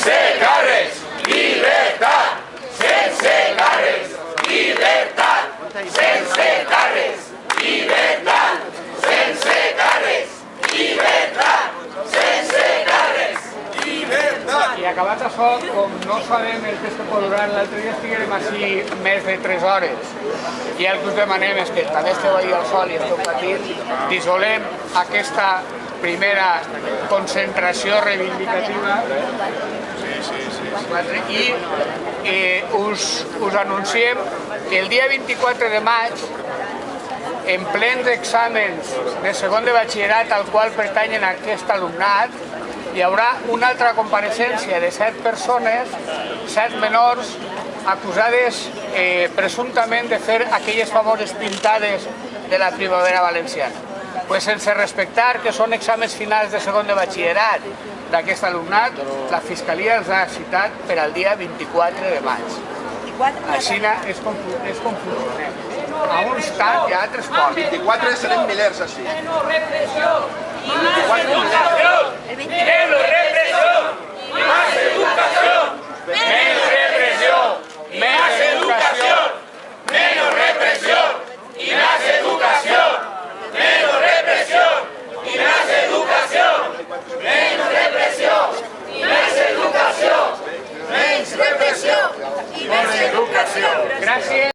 Sense càrrecs, llibertat! Sense càrrecs, llibertat! Sense càrrecs, llibertat! Sense càrrecs, llibertat! Sense càrrecs, llibertat! I acabat això, com no sabem el temps que podrà, l'altre dia estiguem així més de 3 hores i el que us demanem és que també esteu ahí al sol i esteu patint, dissolem aquesta primera concentració reivindicativa i us anunciem que el dia 24 de maig, en plens exàmens de segon de batxillerat al qual pertanyen aquest alumnat, hi haurà una altra compareixença de 7 persones, 7 menors, acusades presumptament de fer aquelles famoses pintades de la primavera valenciana. Pues sense respectar que són exàmens finals de segon de batxillerat d'aquest alumnat, la Fiscalia els ha citat per al dia 24 de maig. Així és com funcionem. A uns tant i a altres pocs. 24 serem milers, així. Menos represión.